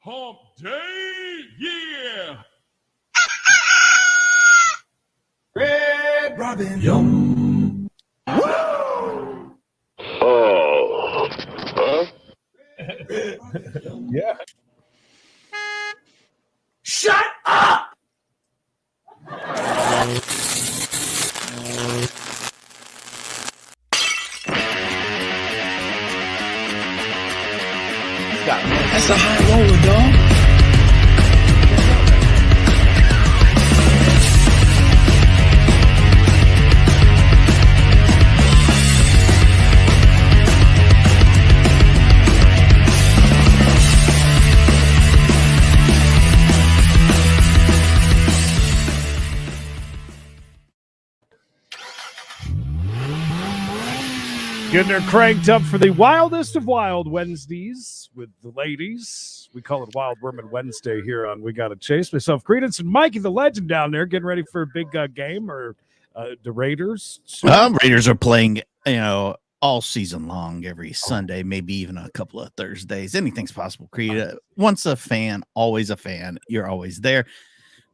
Hump Day, yeah! Red Robin, yum. Woo! Oh. Huh? Yeah. Shut up! That's a high roller, dog. Getting her cranked up for the wildest of wild Wednesdays with the ladies. We call it Wild Women Wednesday here on We Gotta Chase. Myself, Creedence, and Mikey, the legend down there, getting ready for a big game or the Raiders. Raiders are playing, all season long, every Sunday, maybe even a couple of Thursdays. Anything's possible, Creed. Once a fan, always a fan. You're always there.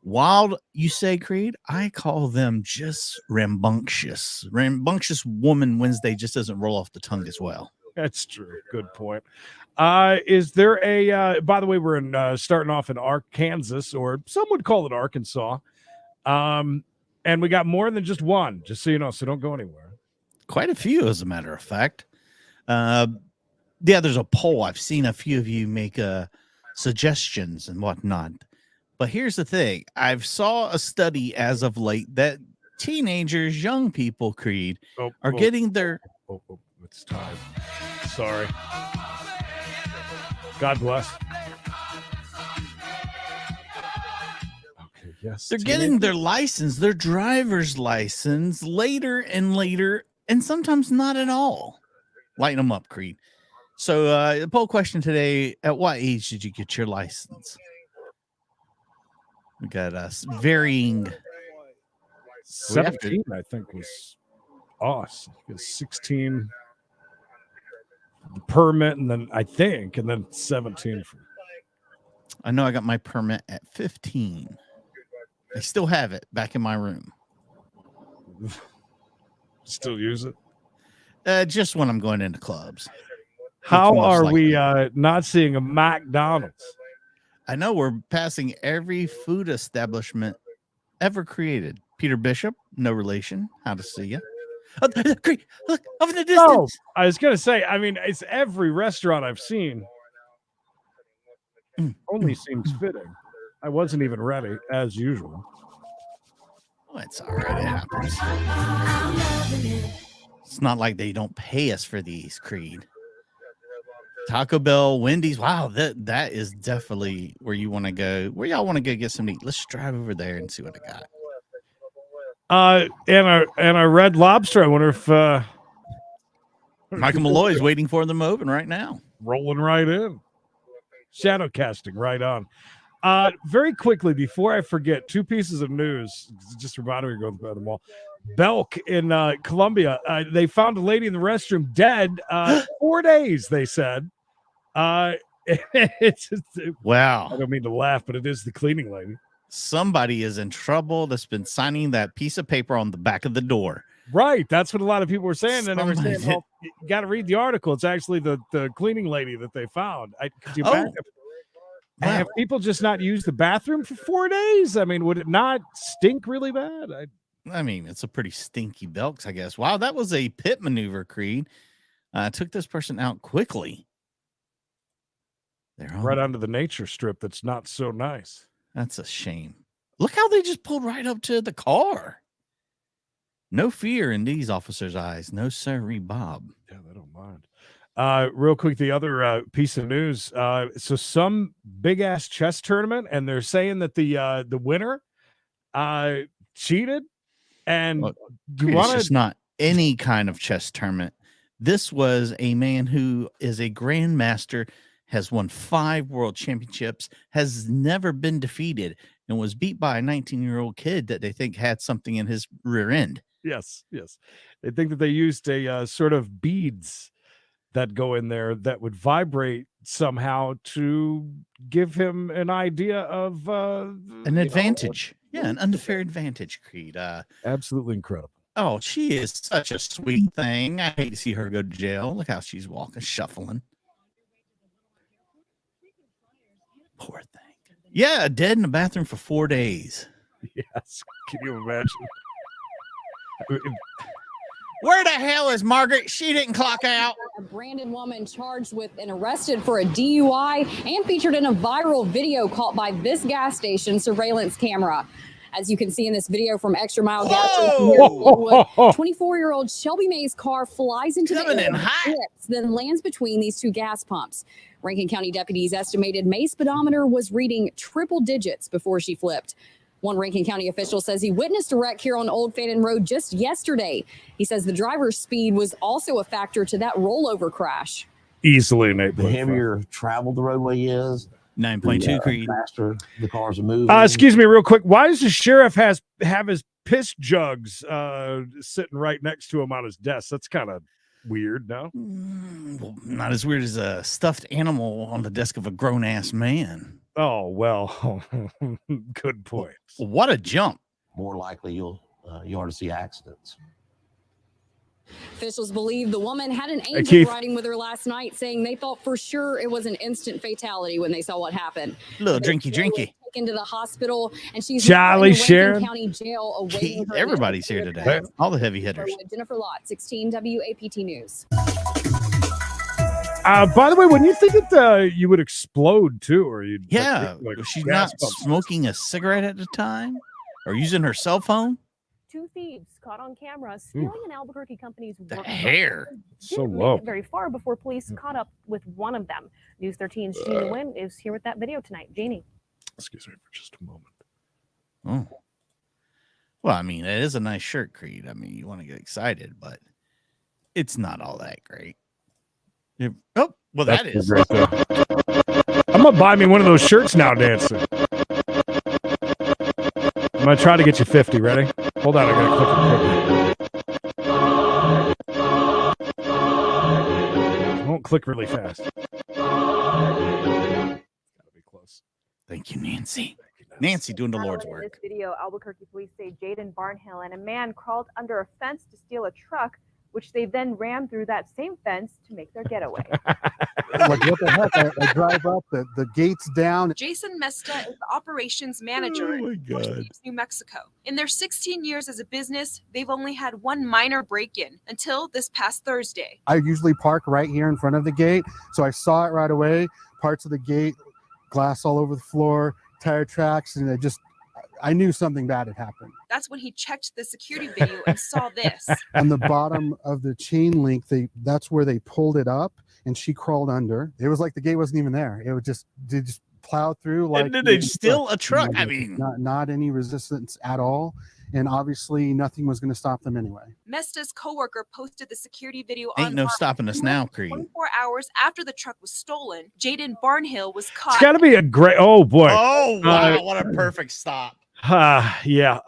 Wild, you say, Creed? I call them just rambunctious. Rambunctious Woman Wednesday just doesn't roll off the tongue as well. That's true. Good point. Is there a, by the way, we're in starting off in Arkansas, or some would call it Arkansas. And we got more than just one, just so you know, so don't go anywhere. Quite a few, as a matter of fact. There's a poll. I've seen a few of you make suggestions and whatnot. But here's the thing. I've saw a study as of late that teenagers, young people, Creed, are getting their... It's time. Sorry. God bless. Okay, yes. They're getting their license, their driver's license, later and later, and sometimes not at all. Lighten them up, Creed. So the poll question today, at what age did you get your license? We got varying. 17, I think, was us. 16 the permit, and then 17. I know I got my permit at 15. I still have it back in my room. Still use it? Just when I'm going into clubs. How are we not seeing a McDonald's? I know we're passing every food establishment ever created. Peter Bishop, no relation. How to see you? Oh, look over in the distance. No, I was gonna say. I mean, it's every restaurant I've seen. Only seems fitting. I wasn't even ready, as usual. Oh, it's all right. It happens. It's not like they don't pay us for these, Creed. Taco Bell, Wendy's. Wow, that is definitely where you want to go. Where y'all want to go get some meat? Let's drive over there and see what I got. And a Red Lobster. I wonder if Michael Malloy's waiting for them open right now. Rolling right in. Shadow casting right on. Very quickly, before I forget, two pieces of news. Just reminded me to go by them all. Belk in Colombia. They found a lady in the restroom dead. 4 days, they said. It's just, wow. I don't mean to laugh, but it is the cleaning lady. Somebody is in trouble that's been signing that piece of paper on the back of the door. Right. That's what a lot of people were saying. And they were saying, well, you got to read the article. It's actually the cleaning lady that they found. Could you imagine? Wow. Have people just not used the bathroom for 4 days? I mean, would it not stink really bad? I mean, it's a pretty stinky Belks, I guess. Wow, that was a pit maneuver, Creed. Took this person out quickly. They're right onto the nature strip that's not so nice. That's a shame. Look how they just pulled right up to the car. No fear in these officers' eyes. No sirree, Bob. Yeah, they don't mind. Real quick, the other piece of news. So some big-ass chess tournament, and they're saying that the winner cheated. And it's just not any kind of chess tournament. This was a man who is a grandmaster, has won 5 world championships, has never been defeated, and was beat by a 19-year-old kid that they think had something in his rear end. Yes. They think that they used a sort of beads that go in there that would vibrate somehow to give him an idea of an advantage. Yeah, an unfair advantage, Creed. Absolutely incredible. Oh, she is such a sweet thing. I hate to see her go to jail. Look how she's walking, shuffling. Poor thing. Yeah, dead in the bathroom for 4 days. Yes. Can you imagine? Where the hell is Margaret? She didn't clock out. A branded woman charged with and arrested for a DUI and featured in a viral video caught by this gas station surveillance camera. As you can see in this video from Extra Mile Gas Station here in Inglewood, 24-year-old Shelby May's car flies into the air, flips, then lands between these two gas pumps. Rankin County deputies estimated May's speedometer was reading triple digits before she flipped. One Rankin County official says he witnessed a wreck here on Old Fannin Road just yesterday. He says the driver's speed was also a factor to that rollover crash. Easily, Nate. The heavier traveled the roadway is, 9.2 Creed. faster the cars are moving. Excuse me, real quick. Why does the sheriff have his piss jugs sitting right next to him on his desk? That's kind of weird, no? Well, not as weird as a stuffed animal on the desk of a grown-ass man. Oh, well, good point. What a jump. More likely you are to see accidents. Officials believe the woman had an angel Keith. riding with her last night, saying they thought for sure it was an instant fatality when they saw what happened. Little drinky. Taken to the hospital, and she's Charlie in the Sharon. Rankin County Jail awaiting her. Everybody's here today. All the heavy hitters. Jennifer Lott, 16 WAPT News. By the way, when you think that you would explode too, or you She's not smoking a cigarette at the time or using her cell phone. Two thieves caught on camera stealing an Albuquerque company's The work hair. truck. So Didn't low. make it very far before police caught up with one of them. News 13's Jeannie Wynn is here with that video tonight. Jeannie. Excuse me for just a moment. Oh. Well, I mean, it is a nice shirt, Creed. I mean, you want to get excited, but it's not all that great. Oh, well, that is. Great, I'm gonna buy me one of those shirts now, dancing. I'm gonna try to get you 50. Ready? Hold on, I gotta click it quickly. Won't click really fast. Gotta be close. Thank you, Nancy. Nancy doing the Lord's In work. this video, Albuquerque police say Jaden Barnhill and a man crawled under a fence to steal a truck, which they then rammed through that same fence to make their getaway. Like, what the heck? I drive up, the gates down. Jason Mesta is the operations manager in Fort Stevens, New Mexico. In their 16 years as a business, they've only had one minor break-in until this past Thursday. I usually park right here in front of the gate, so I saw it right away. Parts of the gate, glass all over the floor, tire tracks, and I knew something bad had happened. That's when he checked the security video and saw this. On the bottom of the chain link, that's where they pulled it up, and she crawled under. It was like the gate wasn't even there. It would they just plowed through. Like, And did they steal a truck? I mean, not any resistance at all. And obviously nothing was going to stop them anyway. Mesta's coworker posted the security video ain't no online. stopping us now, Creed. 24 hours after the truck was stolen, Jaden Barnhill was caught. It's got to be a great. Oh boy. Oh wow! What a perfect stop. Yeah.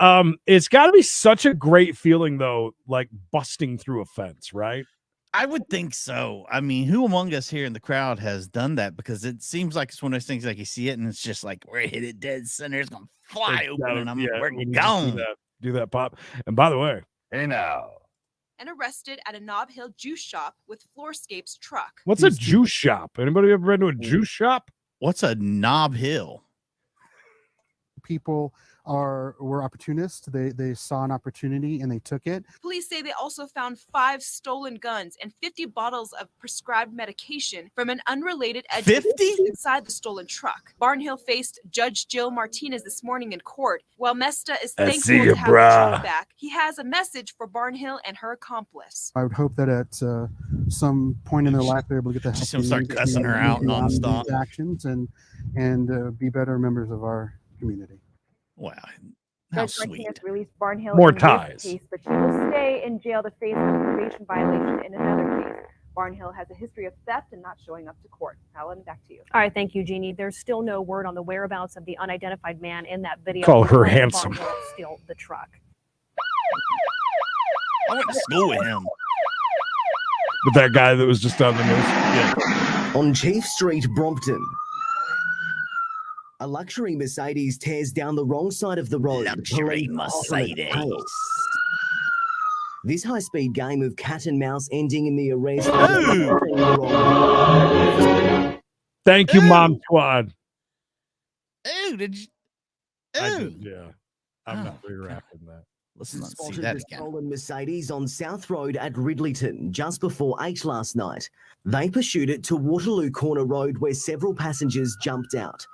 It's got to be such a great feeling though, like busting through a fence, right? I would think so. I mean, who among us here in the crowd has done that? Because it seems like it's one of those things like you see it and it's just like we're hit it dead center. It's gonna fly open, and where you going? Do that pop. And by the way, Hey now. and arrested at a Nob Hill juice shop with Floorscape's truck. what's a juice shop? Anybody ever been to a juice shop? What's a Nob Hill? People were opportunists. They saw an opportunity and they took it. Police say they also found 5 stolen guns and 50 bottles of prescribed medication from an unrelated address 50? inside the stolen truck. Barnhill faced Judge Jill Martinez this morning in court. While Mesta is I thankful see you, to have the brah. truck back, he has a message for Barnhill and her accomplice. I would hope that at some point in their life they're able to get the help She's they gonna start need to cussing her out move beyond nonstop. these actions and be better members of our community. Wow, how Judge sweet. Martinez released Barnhill More in this ties. case, but she will stay in jail to face a probation violation in another case. Barnhill has a history of theft and not showing up to court. Alan, back to you. All right, thank you, Jeannie. There's still no word on the whereabouts of the unidentified man in that video. Call her Who let handsome. Barnhill steal the truck. I went to school with him. with that guy that was just on the news. Yeah. On Chief Street, Brompton, a luxury Mercedes tears down the wrong side of the road. Luxury Mercedes. This high-speed game of cat and mouse ending in the arrest. Thank you, Mom Squad. Oh, did you? I Oh, did, yeah. I'm not reacting that. let's not see Spotted that the again. stolen Mercedes on South Road at Ridleyton just before 8 last night. They pursued it to Waterloo Corner Road where several passengers jumped out.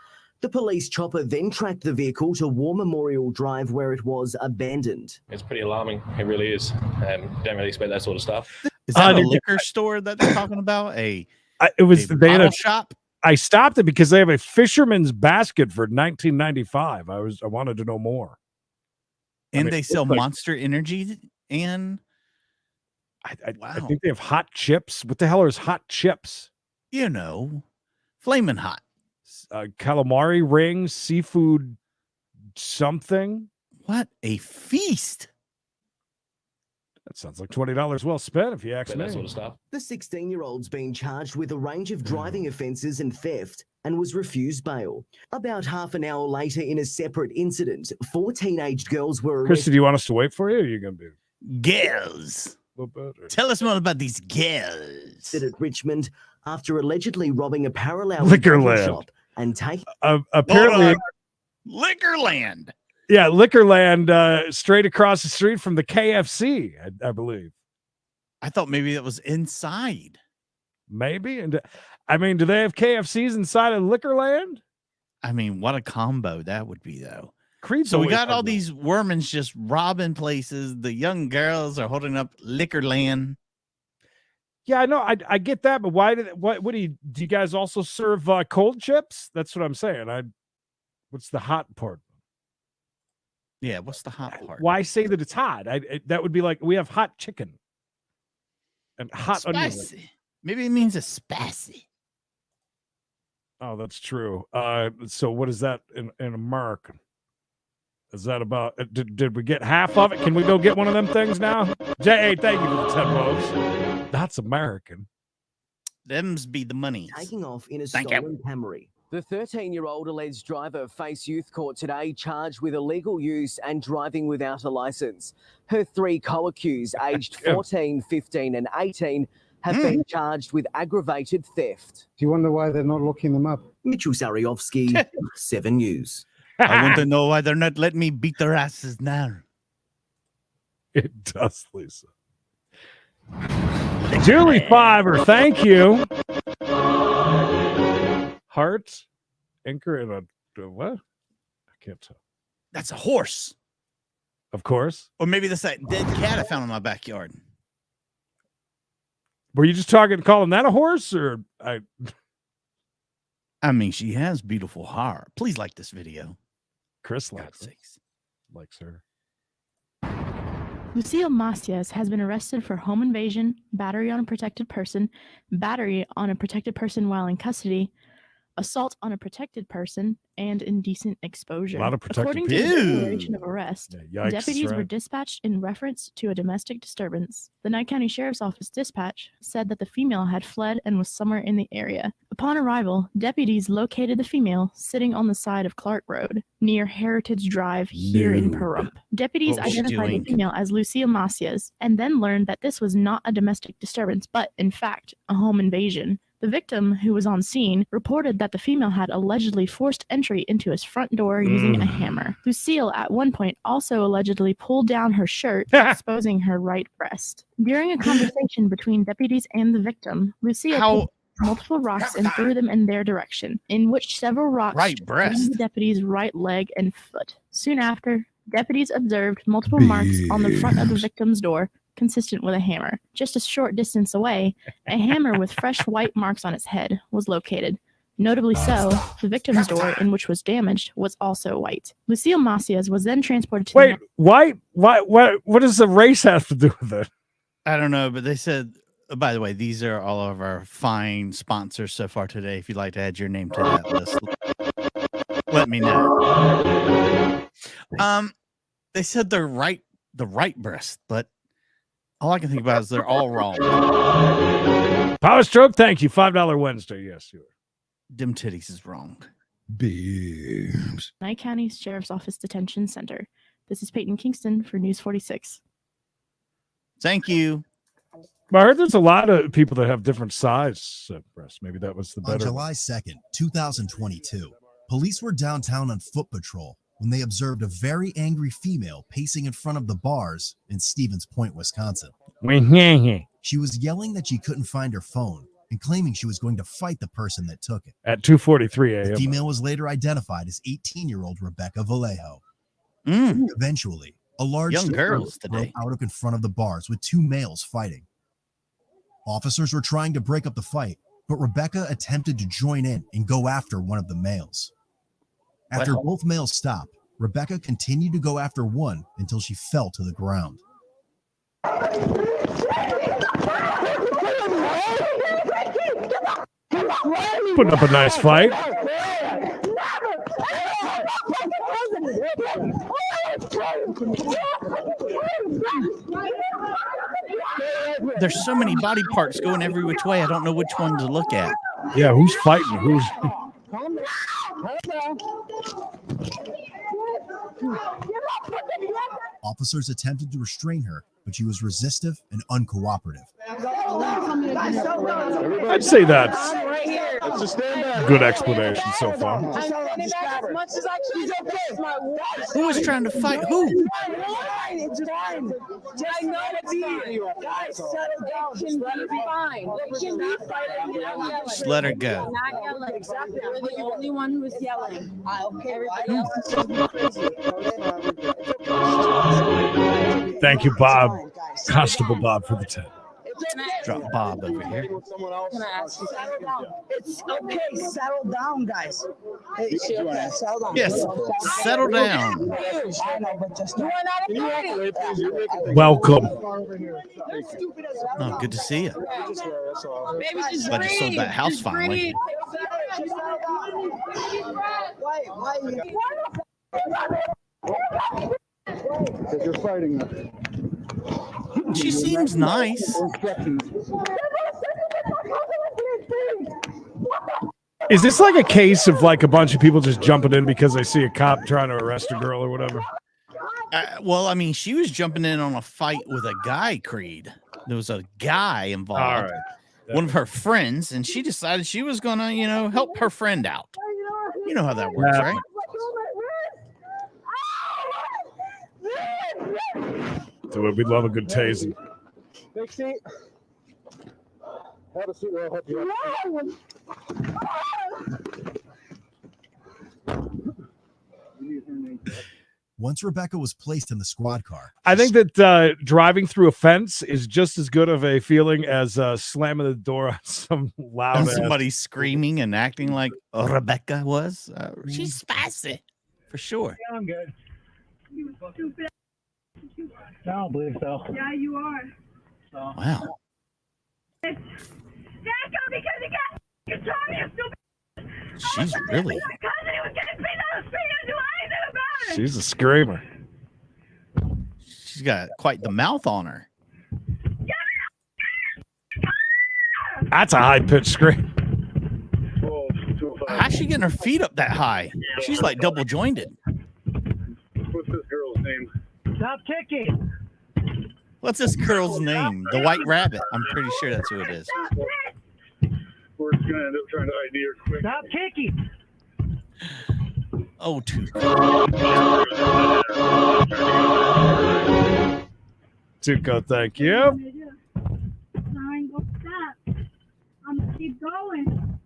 The police chopper then tracked the vehicle to War Memorial Drive where it was abandoned. It's pretty alarming. It really is. Don't really expect that sort of stuff. Is that a liquor store that they're talking about? It was they had bottle a shop. I stopped it because they have a fisherman's basket for $19.95. I wanted to know more. And mean, they it sell looks like- Monster Energy and I think they have hot chips. What the hell is hot chips? you know, flaming hot. Calamari rings, seafood something. What a feast! That sounds like $20 well spent if you ask me. That sort of stuff. The 16-year-old's been charged with a range of driving offences and theft and was refused bail. About half an hour later, in a separate incident, 4 teenage girls were Chris, arrested. do you want us to wait for you? Or are you going to be Girls. a little bit? Tell us more about these girls. At Richmond after allegedly robbing a parallel Liquorland. shop and taking Apparently, Liquorland. yeah, Liquorland, straight across the street from the KFC, I believe. I thought maybe that was inside. Maybe. And I mean, do they have KFCs inside of Liquorland? I mean, what a combo that would be, though. Creed's So we always got all had one. these Wormans just robbing places. The young girls are holding up Liquorland. Yeah, I know. I get that, but why what do you guys also serve cold chips? That's what I'm saying. What's the hot part? Yeah, what's the hot part? Why say that it's hot? That would be like we have hot chicken and hot onion rings. Spicy. Maybe it means a spicy. Oh, that's true. So what is that in American? Is that about? Did we get half of it? Can we go get one of them things now? Jay, thank you for the 10 votes. That's American. Them's be the money. taking off in a Thank you. stolen Camry. The 13-year-old alleged driver faced youth court today, charged with illegal use and driving without a license. Her 3 co-accused, aged 14, 15 and 18, have been charged with aggravated theft. Do you wonder why they're not looking them up? Mitchell Sariovsky, 7 News. I want to know why they're not letting me beat their asses now. It does, Lisa. Julie Fiver, thank you. Heart, anchor, and a what? I can't tell. That's a horse. Of course. Or maybe that's that dead cat I found in my backyard. Were you just calling that a horse, or I mean, she has beautiful hair. Please like this video. Chris God's sakes. likes her. Lucille Macias has been arrested for home invasion, battery on a protected person, battery on a protected person while in custody, assault on a protected person, and indecent exposure. A lot of protected According to the people. declaration of arrest, Yeah, yikes, deputies were right. dispatched in reference to a domestic disturbance. The Nye County Sheriff's Office dispatch said that the female had fled and was somewhere in the area. Upon arrival, deputies located the female sitting on the side of Clark Road near Heritage Drive here in Pahrump. Deputies What was she identified doing? the female as Lucille Macias and then learned that this was not a domestic disturbance, but in fact a home invasion. The victim, who was on scene, reported that the female had allegedly forced entry into his front door using a hammer. Lucille, at one point, also allegedly pulled down her shirt, exposing her right breast. During a conversation between deputies and the victim, Lucille picked multiple rocks and threw them in their direction, in which several rocks Right struck breast. the deputy's right leg and foot. Soon after, deputies observed multiple marks on the front of the victim's door, consistent with a hammer. Just a short distance away, a hammer with fresh white marks on its head was located. Notably so, the victim's door, in which was damaged, was also white. Lucille Macias was then transported to Wait, white? What does the race have to do with it? I don't know, but they said, by the way, these are all of our fine sponsors so far today. If you'd like to add your name to that list, let me know. They said the right breast, but All I can think about is they're all wrong. Power Stroke, thank you. $5 Wednesday. Yes, you are. Dim titties is wrong. Beams. Nye County Sheriff's Office Detention Center. This is Peyton Kingston for News 46. Thank you. I heard there's a lot of people that have different size breasts. Maybe that was the On better. July 2nd, 2022, police were downtown on foot patrol when they observed a very angry female pacing in front of the bars in Stevens Point, Wisconsin. She was yelling that she couldn't find her phone and claiming she was going to fight the person that took it. At 2:43 a.m. The female was later identified as 18-year-old Rebecca Vallejo. Eventually, a large Young girls broke today. out up in front of the bars with two males fighting. Officers were trying to break up the fight, but Rebecca attempted to join in and go after one of the males. After both males stopped, Rebecca continued to go after one until she fell to the ground. Putting up a nice fight. There's so many body parts going every which way. I don't know which one to look at. Yeah, who's fighting? Who's? Officers attempted to restrain her, but she was resistive and uncooperative. I'd say that's good explanation so far. Who was trying to fight who? Just let her go. You're the only one who was yelling. Everybody else. Thank you, Bob. Constable Bob for the 10. Drop Bob over here. It's okay. Settle down, guys. Hey, settle down. Yes, settle down. Welcome. Oh, good to see you. Glad you sold that house finally. Because you're fighting her. She seems nice. Is this like a case of like a bunch of people just jumping in because they see a cop trying to arrest a girl or whatever? Well, I mean, she was jumping in on a fight with a guy, Creed. There was a guy involved, All right. one of her friends, and she decided she was going to, help her friend out. You know how that works, Yeah. right? So we love a good tasing. Big seat. Have a seat where I'll help you out. Once Rebecca was placed in the squad car, I think that driving through a fence is just as good of a feeling as slamming the door on some loud And ass. somebody screaming and acting like Rebecca was. She's spicy, for sure. Yeah, I'm good. I don't believe so. Yeah, you are. Wow. Because you told me you're stupid. She's really. My cousin, he was getting beat on the street. I didn't do anything about it. She's a screamer. She's got quite the mouth on her. That's a high pitched scream. How's she getting her feet up that high? She's like double jointed. What's this girl's name? Stop kicking. What's this girl's name? The White Rabbit. I'm pretty sure that's who it is. We're just gonna end up trying to ID her quick. Stop kicking. Oh, too. Tuco, thank you. I ain't gonna stop. I'm gonna keep going.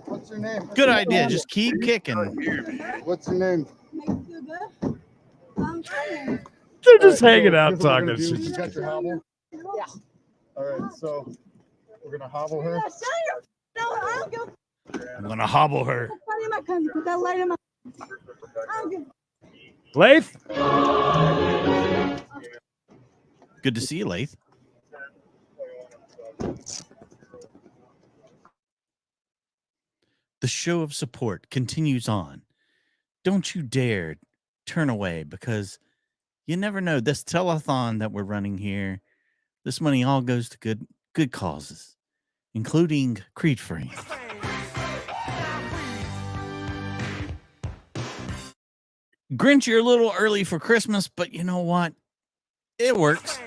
What's your name? Good idea. Just keep kicking. What's your name? They're just hanging out Here's what we're talking. gonna do. She's You got your hobble? Yeah. All right, so we're gonna hobble her. I'm gonna hobble her. Lath? Good to see you, Lath. The show of support continues on. Don't you dare turn away, because you never know. This telethon that we're running here, This money all goes to good causes, including Creed Free. Grinch, you're a little early for Christmas, but you know what? It works.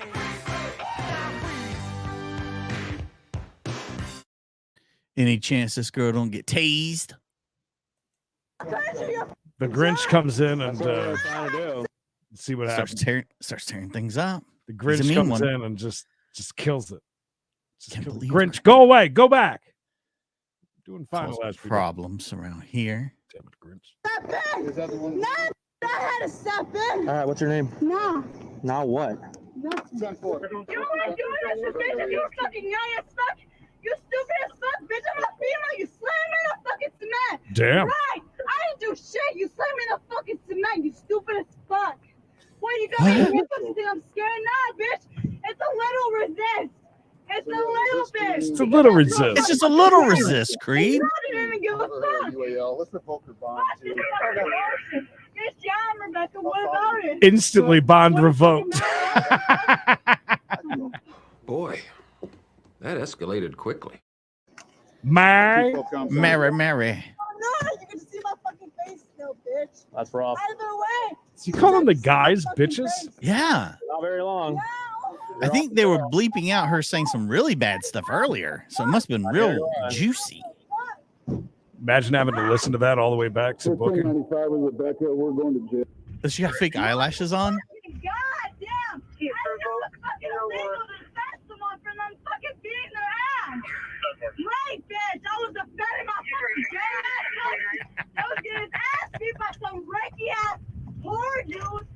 Any chance this girl don't get tased? The Grinch comes in and see what happens. Starts tearing things up. The Grinch comes in and just kills it. Grinch, go away. Go back. Doing fine. Cause problems around here. Damn it, Grinch. Step in! Is that the one? No, I had to step in. All right, what's your name? No. Now what? You want to do this, bitch? You fucking young as fuck. You stupid as fuck, bitch. I'm a female. You slam me in the fucking cement. Damn. Right. I didn't do shit. You slam me in the fucking cement. You stupid as fuck. What you got me in your pussy thing? I'm scared now, bitch. It's a little resist. It's a little bit. It's a little resist. It's just a little resist, Creed. I didn't even give a fuck. Let's invoke her bond. Bitch, yeah, Rebecca. What about it? Instantly bond revoked. Boy, that escalated quickly. Mary. Oh, no, you can see my fucking face still, bitch. That's rough. Out of the way. You call them the guys bitches? Yeah. Not very long. I think they were bleeping out her saying some really bad stuff earlier, so it must have been real juicy. Imagine having to listen to that all the way back to booking. We're going to jail. Does she have fake eyelashes on? God damn. I never fucking illegal to fast someone for them fucking beating their ass. Right, bitch. I was defending my fucking gay ass. I was getting ass beat by some reiki ass whore dude.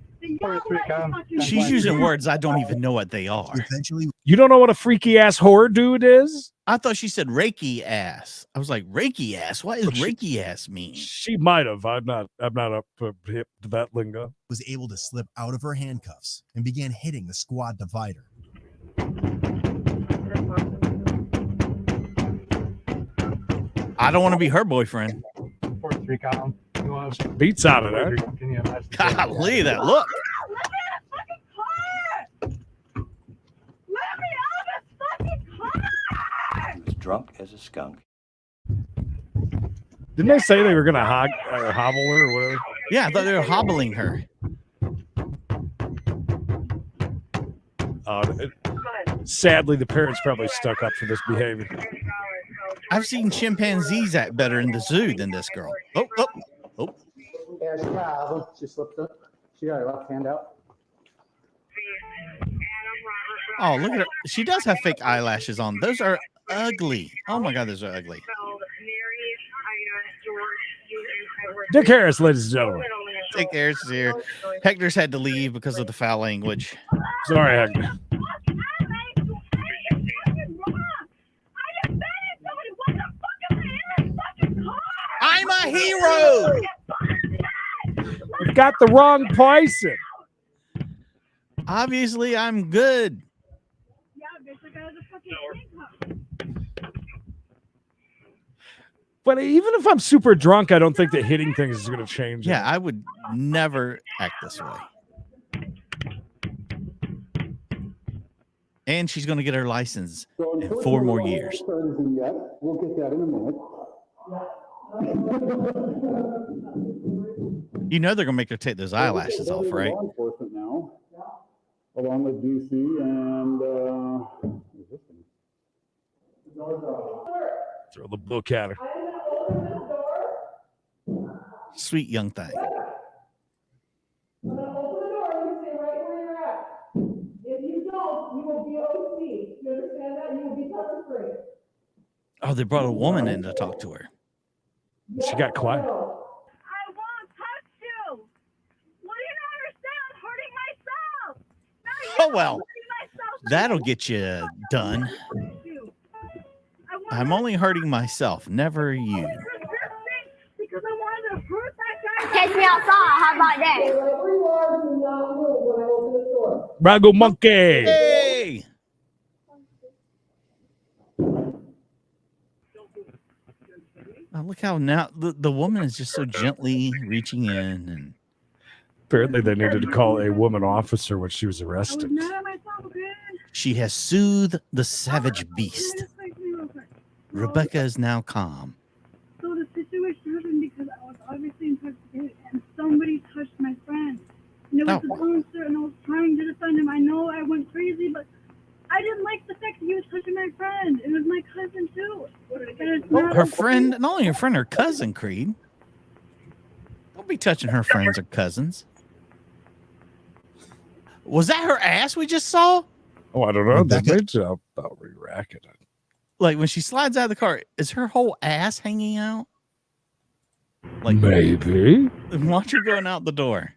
She's using words I don't even know what they are. Eventually, You don't know what a freaky ass whore dude is? I thought she said Reiki ass. I was like, Reiki ass? What does Reiki ass mean? She might have. I'm not up hip to that lingo. was able to slip out of her handcuffs and began hitting the squad divider. I don't want to be her boyfriend. Beats out of there. Golly, that look. As drunk as a skunk. Didn't they say they were going to hobble her or whatever? Yeah, I thought they were hobbling her. Sadly, the parents probably stuck up for this behavior. I've seen chimpanzees act better in the zoo than this girl. Oh. Yeah, she slipped up. She got her left hand out. Oh, look at her. She does have fake eyelashes on. Those are ugly. Oh my God, those are ugly. Dick Harris, ladies and gentlemen. Dick Harris is here. Hector's had to leave because of the foul language. Sorry, Hector. I'm a hero. You've got the wrong poison. Obviously, I'm good. But even if I'm super drunk, I don't think that hitting things is going to change. Yeah, I would never act this way. And she's going to get her license in 4 more years. We'll get that in a minute. You know they're going to make her take those eyelashes off, right? Law enforcement now, along with DC and throw the book at her. Sweet young thing. Oh, they brought a woman in to talk to her. She got quiet. I won't touch you. What do you not understand? I'm hurting myself. Oh, well, that'll get you done. I'm only hurting myself, never you. Because I wanted to hurt that guy. Catch me outside. How about that? Rago monkey. Hey! Oh, look how now the woman is just so gently reaching in. And apparently they needed to call a woman officer when she was arrested. She has soothed the savage beast. Rebecca is now calm. So the situation happened because I was obviously intoxicated and somebody touched my friend. And it was the bouncer and I was trying to defend him. I know I went crazy, but I didn't like the fact that he was touching my friend. It was my cousin too. Her friend, not only her friend, her cousin, Creed. Don't be touching her friends or cousins. Was that her ass we just saw? Oh, I don't know. They made it about re-racking it. Like when she slides out of the car, is her whole ass hanging out? Like maybe. Watch her going out the door.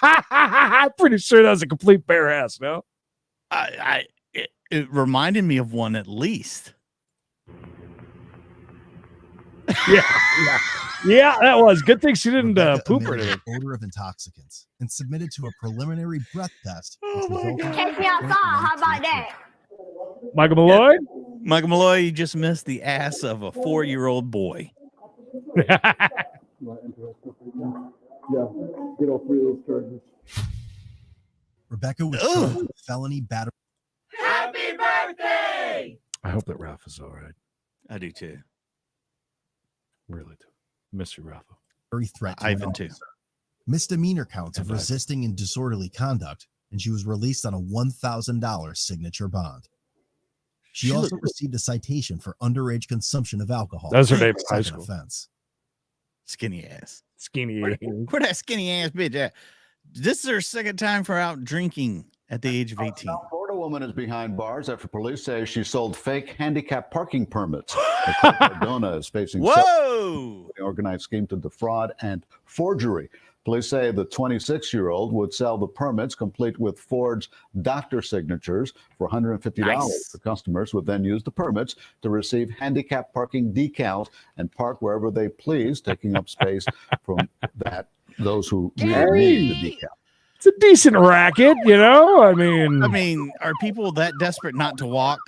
I'm pretty sure that was a complete bare ass. No, it reminded me of one at least. Yeah, that was good thing she didn't poop or anything. Odor of intoxicants and submitted to a preliminary breath test. Catch me outside. How about that? Michael Malloy? Michael Malloy, you just missed the ass of a 4-year-old boy. Rebecca was charged with felony battery. Happy birthday! I hope that Ralph is all right. I do too. Really do. Miss you, Ralph. Very threat to Ivan an too. officer. Misdemeanor counts of resisting and disorderly conduct, and she was released on a $1,000 signature bond. She also received a citation for underage consumption of alcohol. That's her name in high Second school. offense. Skinny ass. Where that skinny ass bitch at? This is her second time for out drinking at the age of 18. South Florida woman is behind bars after police say she sold fake handicap parking permits. Cardona is facing an organized scheme to defraud and forgery. Police say the 26-year-old would sell the permits complete with forged doctor signatures for $150. Nice. The customers would then use the permits to receive handicap parking decals and park wherever they please, taking up space from those who really need the decal. It's a decent racket, you know? I mean, are people that desperate not to walk?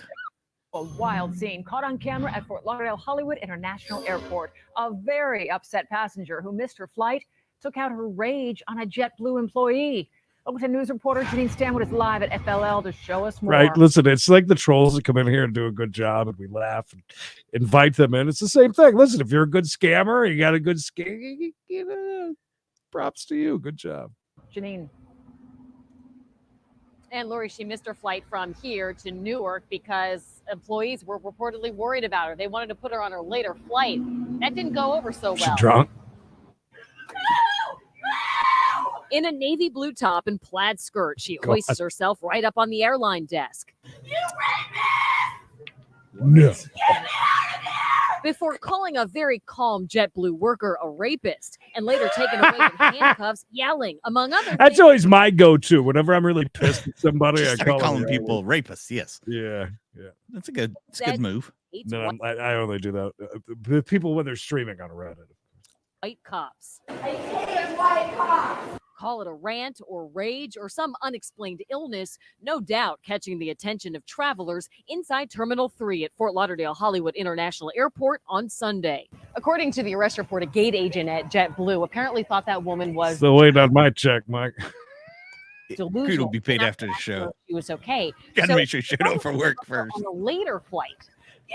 A wild scene caught on camera at Fort Lauderdale Hollywood International Airport. A very upset passenger who missed her flight took out her rage on a JetBlue employee. Local 10 News reporter Janine Stanwood is live at FLL to show us more. right. Listen, it's like the trolls that come in here and do a good job and we laugh and invite them in. It's the same thing. Listen, if you're a good scammer, you got a good scam, props to you. Good job. Janine. And Lori, she missed her flight from here to Newark because employees were reportedly worried about her. They wanted to put her on her later flight. That didn't go over so well. She drunk? In a navy blue top and plaid skirt, she hoists herself right up on the airline desk. No. Before calling a very calm JetBlue worker a rapist and later taken away in handcuffs, yelling, among other things. That's always my go-to. Whenever I'm really pissed at somebody, I call calling them people rapists. Yes. Yeah. That's a good move. No, I only do that. The people when they're streaming on Reddit. White cops. Call it a rant or rage or some unexplained illness, no doubt catching the attention of travelers inside Terminal 3 at Fort Lauderdale Hollywood International Airport on Sunday. According to the arrest report, a gate agent at JetBlue apparently thought that woman was Still waiting on my check, Mike. delusional. Creed will be paid after the show. She was okay. Gotta make sure she showed up for work first. On a later flight.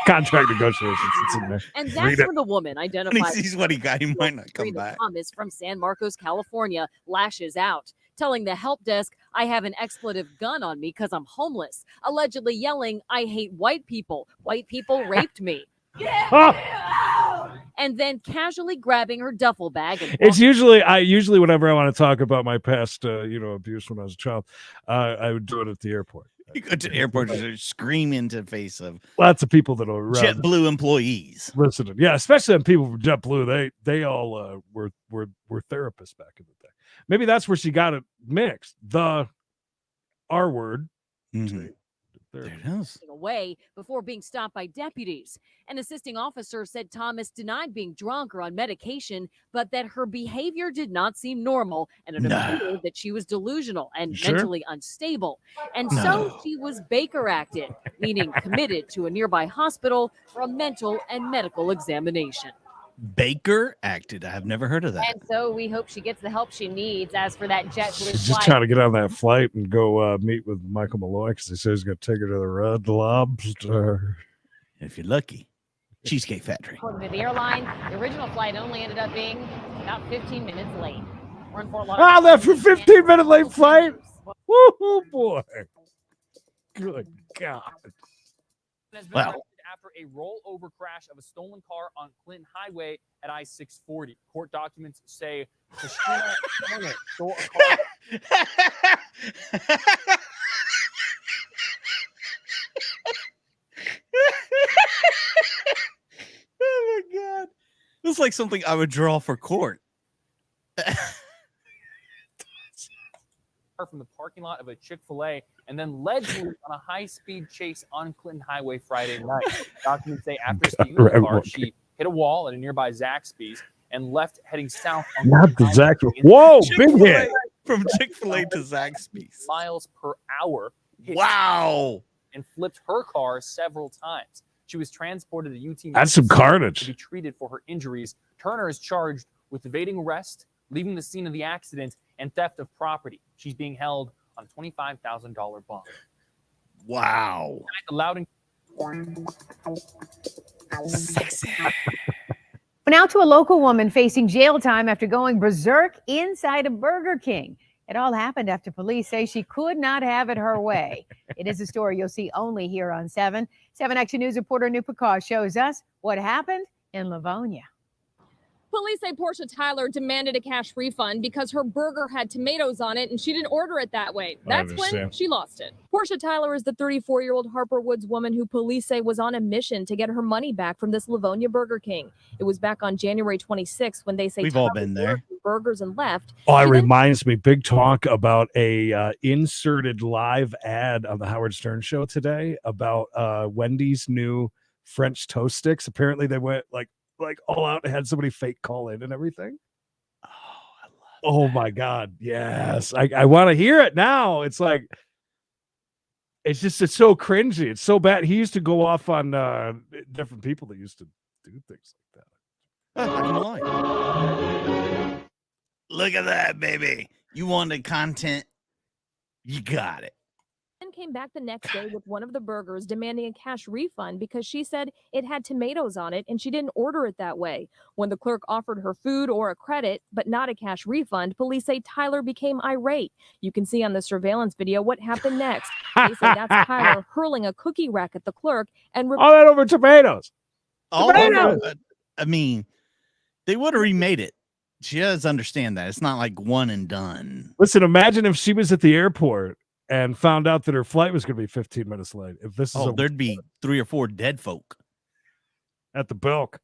Contract negotiations. It's in there. And that's when the woman When identified he sees what he got, he might not come back. Thomas from San Marcos, California, lashes out, telling the help desk, I have an expletive gun on me because I'm homeless, allegedly yelling, I hate white people. White people raped me. And then casually grabbing her duffel bag. And It's usually whenever I want to talk about my past abuse when I was a child, I would do it at the airport. You go to the airport and scream into the face of lots of people that are around. JetBlue employees. Listening. Yeah, especially on people from JetBlue. They all were therapists back in the day. Maybe that's where she got it mixed. The R word. There it is. Away before being stopped by deputies. An assisting officer said Thomas denied being drunk or on medication, but that her behavior did not seem normal and it appeared that she was delusional and mentally unstable. And so she was Baker acted, meaning committed to a nearby hospital for a mental and medical examination. Baker acted. I have never heard of that. And so we hope she gets the help she needs. As for that JetBlue She's just flight, trying to get on that flight and go meet with Michael Malloy because he says he's going to take her to the Red Lobster. If you're lucky. Cheesecake Factory. according to the airline, the original flight only ended up being about 15 minutes late. We're in Fort Ah, Lauderdale. that for 15-minute late flight. Woo, boy. Good God. Has been Wow. arrested after a rollover crash of a stolen car on Clinton Highway at I-640. Court documents say Christina Turner stole a car. Oh my God. This is like something I would draw for court. From the parking lot of a Chick-fil-A and then led police on a high-speed chase on Clinton Highway Friday night. Documents say after stealing the car, she hit a wall at a nearby Zaxby's and left heading south. On Not the Clinton Zaxby's. Highway. Whoa, big hit. From Chick-fil-A to Zaxby's. Miles per hour. hit Wow. And flipped her car several times. She was transported to UT. That's some carnage. To be treated for her injuries. Turner is charged with evading arrest, leaving the scene of the accident, and theft of property. She's being held on a $25,000 bond. Wow. Loud and sexy. Now to a local woman facing jail time after going berserk inside a Burger King. It all happened after police say she could not have it her way. It is a story you'll see only here on 7. 7 Action News reporter Nupacar shows us what happened in Livonia. Police say Portia Tyler demanded a cash refund because her burger had tomatoes on it and she didn't order it that way. That's when she lost it. Portia Tyler is the 34-year-old Harper Woods woman who police say was on a mission to get her money back from this Livonia Burger King. It was back on January 26th when they say We've all been there. Burgers and left. Oh, it She then- reminds me, big talk about a inserted live ad on the Howard Stern show today about Wendy's new French toast sticks. Apparently they went like all out and had somebody fake call in and everything. Oh my God. Yes. I want to hear it now. It's like, it's so cringy. It's so bad. He used to go off on different people that used to do things like that. Look at that, baby. You wanted content. You got it. Then came back the next day with one of the burgers demanding a cash refund because she said it had tomatoes on it and she didn't order it that way. When the clerk offered her food or a credit, but not a cash refund, police say Tyler became irate. You can see on the surveillance video what happened next. They say that's Tyler hurling a cookie rack at the clerk and all that over tomatoes. I mean, they would have remade it. She does understand that. It's not like one and done. Listen, imagine if she was at the airport and found out that her flight was going to be 15 minutes late. If this is there'd be 3 or 4 dead folk at the Belk.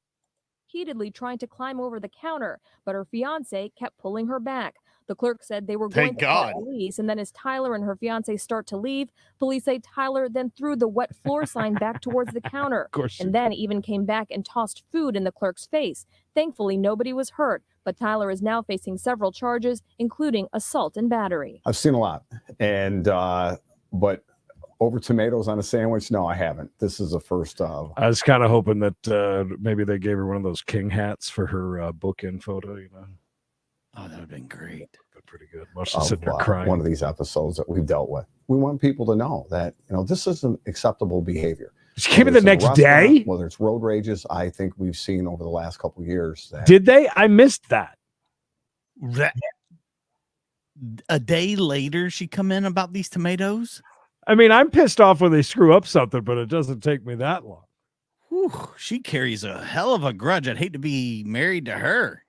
repeatedly trying to climb over the counter, but her fiance kept pulling her back. The clerk said they were going Thank to call God. police, and then as Tyler and her fiance start to leave, police say Tyler then threw the wet floor sign back towards the counter, Of course and then even came back and tossed food in the clerk's face. Thankfully, nobody was hurt, but Tyler is now facing several charges, including assault and battery. I've seen a lot, and but over tomatoes on a sandwich, no, I haven't. This is the first. I was kind of hoping that maybe they gave her one of those king hats for her bookend photo, you know. Oh, that would have been great. Been pretty good. While she's sitting there crying. One of these episodes that we've dealt with. We want people to know that this isn't acceptable behavior. She came in Whether the it's in a next day? restaurant, whether it's road rages, I think we've seen over the last couple of years. That Did they? I missed that. A day later, she come in about these tomatoes. I mean, I'm pissed off when they screw up something, but it doesn't take me that long. Whew, she carries a hell of a grudge. I'd hate to be married to her.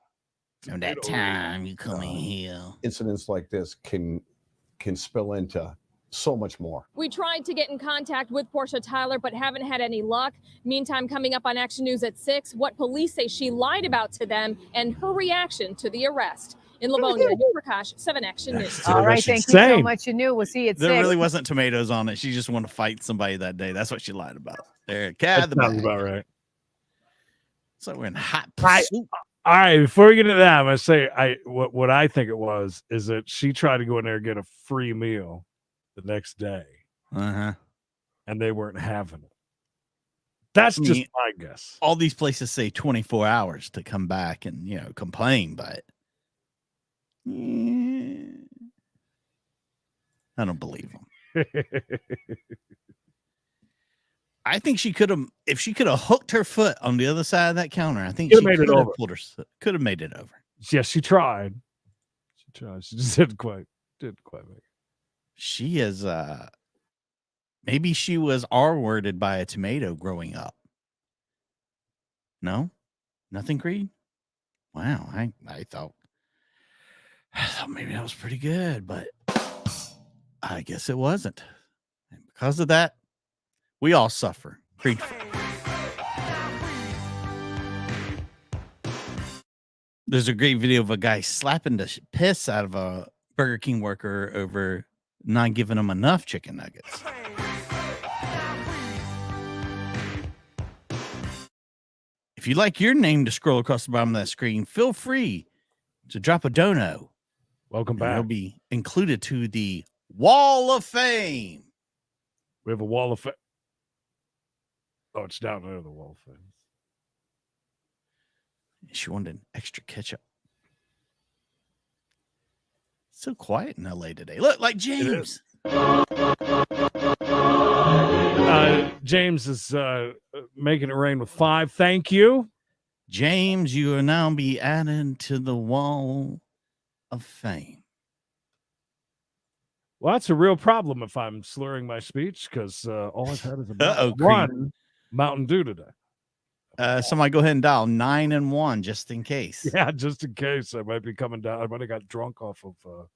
From that time you come in here. incidents like this can spill into so much more. We tried to get in contact with Portia Tyler, but haven't had any luck. Meantime, coming up on Action News at 6, what police say she lied about to them and her reaction to the arrest. In Livonia, Prakash, 7 Action News. All right, thank you so much, Anu. We'll see you at 6. There really wasn't tomatoes on it. She just wanted to fight somebody that day. That's what she lied about. There, That sounds about right. So we're in hot pursuit. All right, before we get into that, I'm gonna say what I think it was is that she tried to go in there and get a free meal the next day, and they weren't having it. That's I just mean, my guess. All these places say 24 hours to come back and, complain, but I don't believe them. I think she could have, if she could have hooked her foot on the other side of that counter, I think she could have pulled her, could have made it over. Yes, she tried. She tried. She just didn't quite make it. She is, maybe she was R-worded by a tomato growing up. No? Nothing, Creed? Wow, I thought maybe that was pretty good, but I guess it wasn't. And because of that, we all suffer. Creed. There's a great video of a guy slapping the piss out of a Burger King worker over not giving him enough chicken nuggets. If you'd like your name to scroll across the bottom of that screen, feel free to drop a dono. Welcome back. It'll be included to the Wall of Fame. We have a Wall of Fame. Oh, it's down there, the Wall of Fame. She wanted extra ketchup. So quiet in LA today. Look, like James. James is making it rain with 5. Thank you. James, you will now be added to the Wall of Fame. Well, that's a real problem if I'm slurring my speech, because all I've had is about one Mountain Dew today. Somebody go ahead and dial 9-1 just in case. Yeah, just in case. I might be coming down. I might have got drunk off of the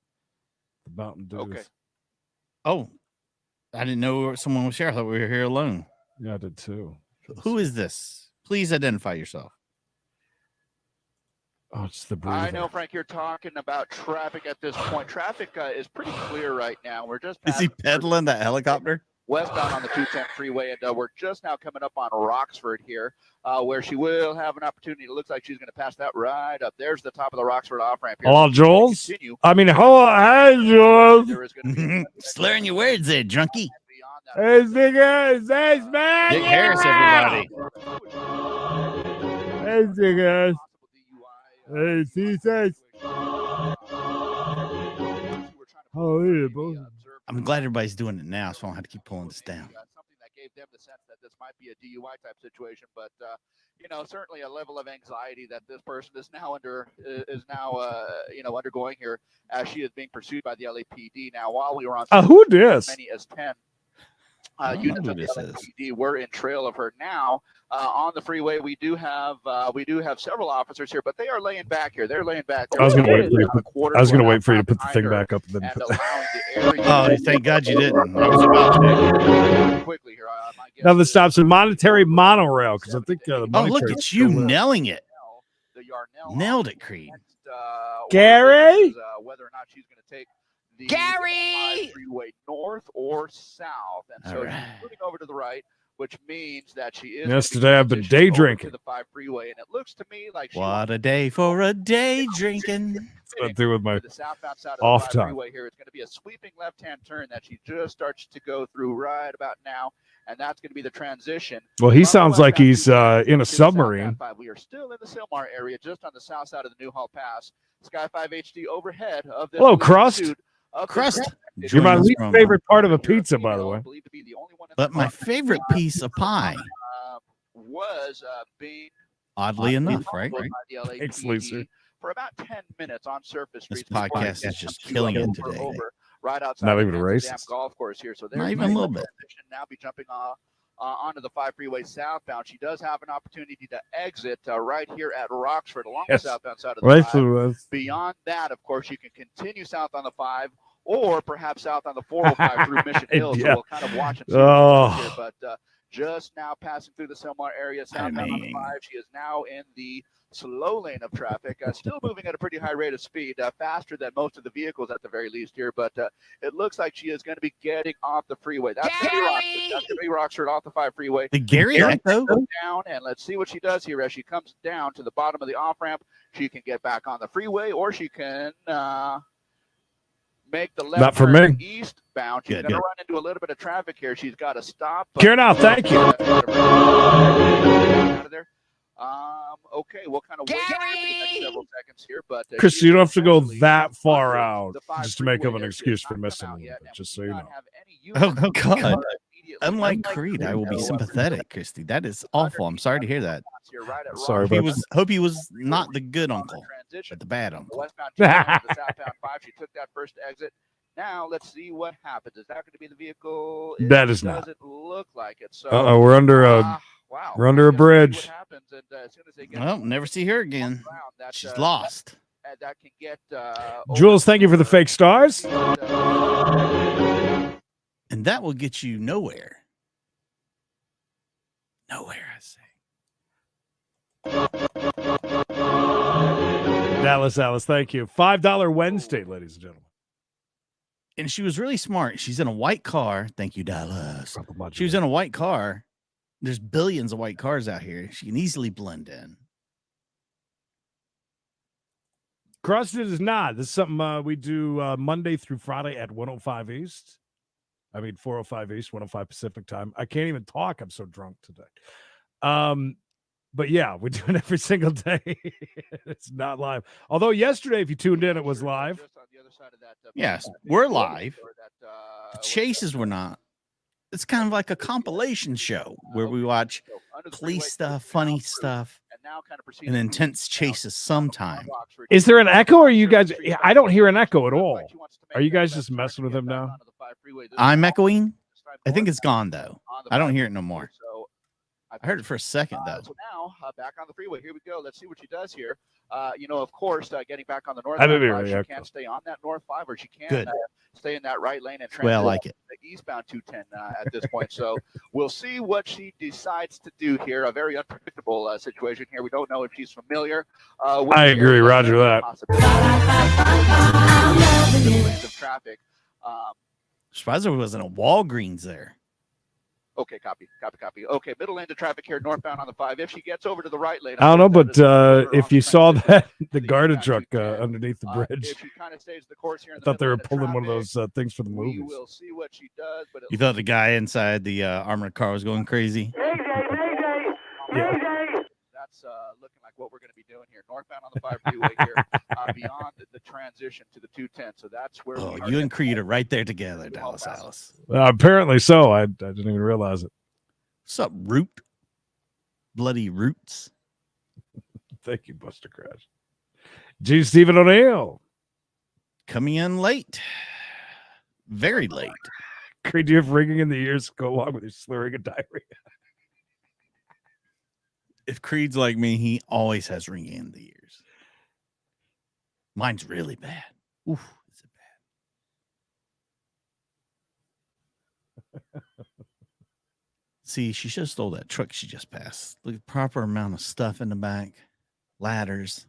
Mountain Dew. Okay. Oh, I didn't know someone was here. I thought we were here alone. Yeah, I did too. Who is this? Please identify yourself. Oh, it's the breather. I know, Frank, you're talking about traffic at this point. Traffic is pretty clear right now. We're just Is he peddling that helicopter? westbound on the 210 freeway, and we're just now coming up on Roxford here, where she will have an opportunity. It looks like she's going to pass that right up. There's the top of the Roxford off-ramp here. Hello, Jules. I mean, hello, hi, Jules. Slurring your words there, drunkie. Hey, Ziggers. Hey, man. Dick Harris, everybody. Hey, Ziggers. Hey, C6. How are you, bro? I'm glad everybody's doing it now, so I don't have to keep pulling this down. Something that gave them the sense that this might be a DUI type situation, but certainly a level of anxiety that this person is now undergoing here as she is being pursued by the LAPD. Now, while we were on, who dis? As many as 10 units of the LAPD were in trail of her. Now, on the freeway, we do have several officers here, but they are laying back here. They're laying back. I was going to wait for you. I was going to wait for you to put the thing back up. And then oh, thank God you didn't. I was about to. Quickly here. Now the stops in Monetary Monorail, because I think the look at you nailing it. Nailed it, Creed. Gary. Whether or not she's going to take the Gary freeway north or south, and so she's moving over to the right, which means that she is. Yesterday I've been day drinking. To the 5 freeway, and it looks to me like what a day for a day drinking. What I do with my the southbound side of off the 5 time. freeway here. It's going to be a sweeping left-hand turn that she just starts to go through right about now, and that's going to be the transition. Well, he sounds like he's in a submarine. We are still in the Silmar area, just on the south side of the Newhall Pass. Sky 5 HD overhead of this. Hello, Crust. Crust. You're my least favorite part of a pizza, by the way. But my favorite piece of pie was being oddly enough, right? Thanks, Lisa. For about 10 minutes on surface This streets. podcast is just killing it today. Right outside Not even the racist. golf course here. So Not even a little bit. Now be jumping onto the 5 freeway southbound. She does have an opportunity to exit right here at Roxford along the southbound side of the 5. Beyond that, of course, you can continue south on the 5 or perhaps south on the 405 through Mission Hill. So we'll kind of watch and see what here. But just now passing through the Silmar area southbound on the 5. She is now in the slow lane of traffic, still moving at a pretty high rate of speed, faster than most of the vehicles at the very least here, but it looks like she is going to be getting off the freeway. That's going to be Roxford off the 5 freeway. The Gary Echo down, and let's see what she does here as she comes down to the bottom of the off-ramp. She can get back on the freeway, or she can make the left Not for turn me. eastbound. She's Good, going to good. run into a little bit of traffic here. She's got to stop. Here now, thank you. Out of there. Okay, we'll kind of wait for the next several seconds here, but Chris, you don't have to go that far out just to make up an excuse for missing a little bit, just so you know. Oh God. Unlike Creed, I will be sympathetic, Christy. That is awful. I'm sorry to hear that. Sorry Hope he about was, hope he was not the good uncle, but the bad uncle. Westbound 210, the southbound 5. She took that first exit. Now let's see what happens. Is that going to be the vehicle? That is not. Doesn't look like it. So We're under a we're under a bridge. Well, never see her again. She's lost. That can get Jules, thank you for the fake stars. And that will get you nowhere. Nowhere, I say. Dallas, thank you. $5 Wednesday, ladies and gentlemen. And she was really smart. She's in a white car. Thank you, Dallas. She was in a white car. There's billions of white cars out here. She can easily blend in. CrossFit is not. This is something we do Monday through Friday at 105 East. I mean, 405 East, 105 Pacific time. I can't even talk. I'm so drunk today. But yeah, we do it every single day. It's not live. Although yesterday, if you tuned in, it was live. Yes, we're live. The chases were not. It's kind of like a compilation show where we watch police stuff, funny stuff, and intense chases sometime. Is there an echo? Or are you guys? I don't hear an echo at all. Are you guys just messing with him now? I'm echoing. I think it's gone though. I don't hear it no more. I heard it for a second though. So now back on the freeway. Here we go. Let's see what she does here. Of course, getting back on the north. She can't stay on that north 5, or she can stay in that right lane and I like it. The eastbound 210 at this point. So we'll see what she decides to do here. A very unpredictable situation here. We don't know if she's familiar. I agree, Roger that. Of traffic. Surprised there wasn't a Walgreens there. Okay, copy. Okay, middle lane to traffic here, northbound on the 5. If she gets over to the right lane, I don't know, but if you saw that, the Garda truck underneath the bridge, if she kind of stays the course here, I thought they were pulling one of those things for the movies. We will see what she does. But You thought the guy inside the armored car was going crazy? That's looking like what we're going to be doing here, northbound on the 5 freeway here, beyond the transition to the 210. So that's where you and Creed are right there together, Dallas Alice. Apparently so. I didn't even realize it. What's up, Root? Bloody Roots. Thank you, Buster Crash. G. Stephen O'Neill. Coming in late. Very late. Creed, do you have ringing in the ears go along with your slurring and diarrhea? If Creed's like me, he always has ringing in the ears. Mine's really bad. Oof, is it bad? See, she should have stole that truck she just passed. Look at the proper amount of stuff in the back. Ladders.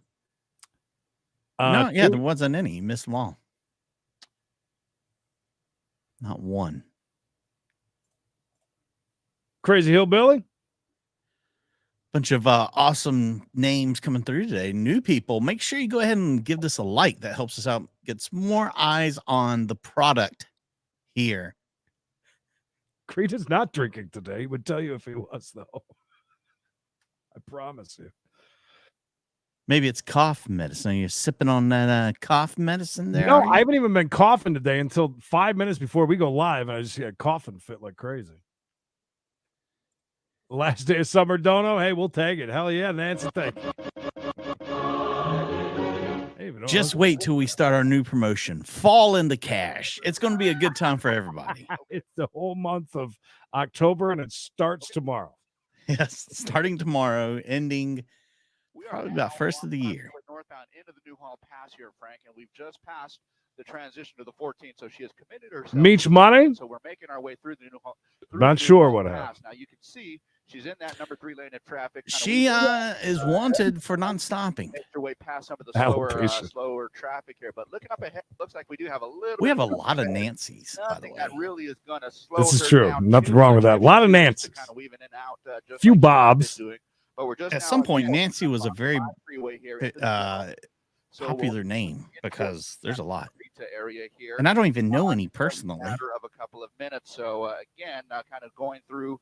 There wasn't any. You missed them all. Not one. Crazy Hillbilly. Bunch of awesome names coming through today. New people. Make sure you go ahead and give this a like. That helps us out. Gets more eyes on the product here. Creed is not drinking today. He would tell you if he was, though. I promise you. Maybe it's cough medicine. You're sipping on that cough medicine there? No, I haven't even been coughing today until 5 minutes before we go live. And I just got coughing fit like crazy. Last day of summer dono. Hey, we'll take it. Hell yeah, Nancy. Thank you. Just wait till we start our new promotion. Fall into cash. It's going to be a good time for everybody. It's the whole month of October, and it starts tomorrow. Yes, starting tomorrow, ending probably about first of the year. Northbound into the Newhall Pass here, Frank, and we've just passed the transition to the 14th, so she has committed herself. Meech money? So we're making our way through the Newhall. Not sure what happened. Now you can see she's in that number 3 lane of traffic. She is wanted for non-stopping. Makes her way past some of the slower traffic here, but looking up ahead, looks like we do have a little. We have a lot of Nancy's. Nothing that really is going to slow. This is true. Nothing wrong with that. A lot of Nancy's. Kind of weaving in and out. A few Bobs. But we're just at some point, Nancy was a very popular name because there's a lot. area here. And I don't even know any personally. In a matter of a couple of minutes. So again, kind of going through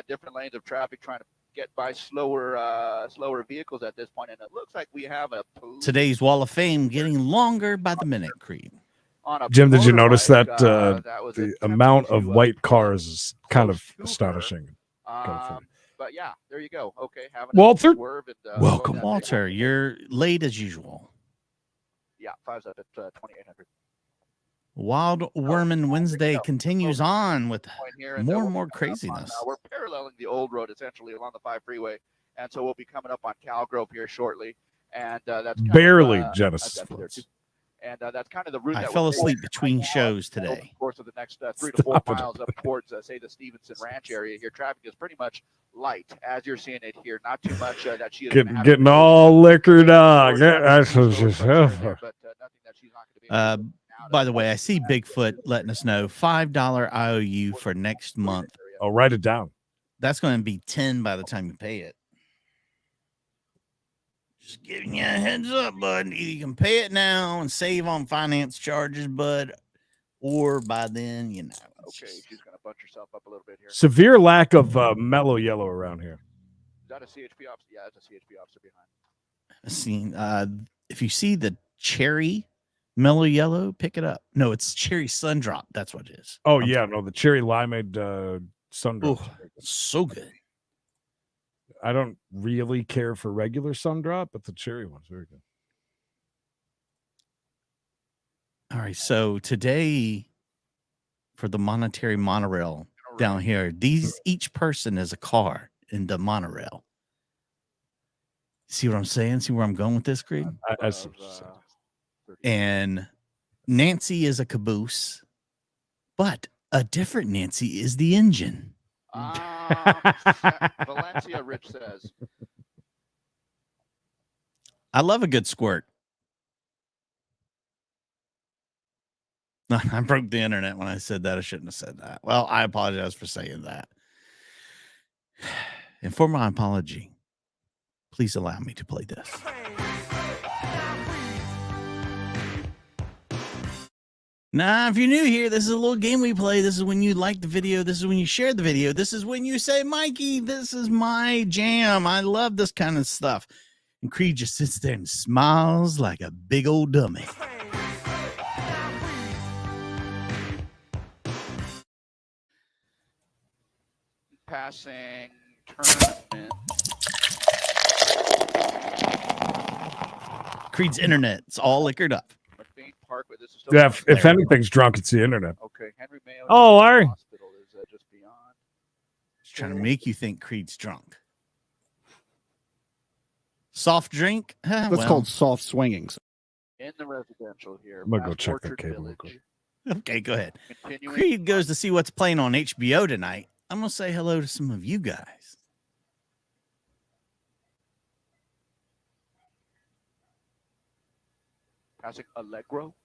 different lanes of traffic, trying to get by slower vehicles at this point. And it looks like we have a Today's Wall of Fame getting longer by the minute, Creed. Jim, did you notice that the amount of white cars is kind of astonishing? But yeah, there you go. Okay, Walter, welcome, Walter. You're late as usual. Yeah, 5's up at 2800. Wild Worman Wednesday continues on with more and more craziness. We're paralleling the old road essentially along the 5 freeway, and so we'll be coming up on Calgrove here shortly. And that's barely Genesis. And that's kind of the route. I fell asleep between shows today. Over the course of the next 3 to 4 miles up towards, say, the Stevenson Ranch area here, traffic is pretty much light, as you're seeing it here. Not too much that she is getting all liquored up. By the way, I see Bigfoot letting us know $5 IOU for next month. Oh, write it down. That's going to be 10 by the time you pay it. Just giving you a heads up, bud. Either you can pay it now and save on finance charges, bud, or by then, you know. Okay, she's going to bunch herself up a little bit here. Severe lack of mellow yellow around here. Is that a CHP officer? Yeah, that's a CHP officer behind. If you see the cherry mellow yellow, pick it up. No, it's cherry sundrop. That's what it is. Oh, yeah. No, the cherry limeade sundrop. So good. I don't really care for regular sundrop, but the cherry one's very good. All right. So today, for the monetary monorail down here, each person is a car in the monorail. See what I'm saying? See where I'm going with this, Creed? I see what you're saying. And Nancy is a caboose, but a different Nancy is the engine. Valencia Rich says. I love a good squirt. I broke the internet when I said that. I shouldn't have said that. Well, I apologize for saying that. And for my apology, please allow me to play this. Now, if you're new here, this is a little game we play. This is when you like the video. This is when you share the video. This is when you say, Mikey, this is my jam. I love this kind of stuff. And Creed just sits there and smiles like a big old dummy. Passing tournament. Creed's internet. It's all liquored up. Parkway. This is Yeah, if anything's drunk, it's the internet. Okay, Henry Mayo. Oh, Larry. Hospital is just beyond. Just trying to make you think Creed's drunk. Soft drink? That's called soft swinging. In the residential here. I'm going to go check that cable real quick. Okay, go ahead. Creed goes to see what's playing on HBO tonight. I'm going to say hello to some of you guys. Passing Allegro.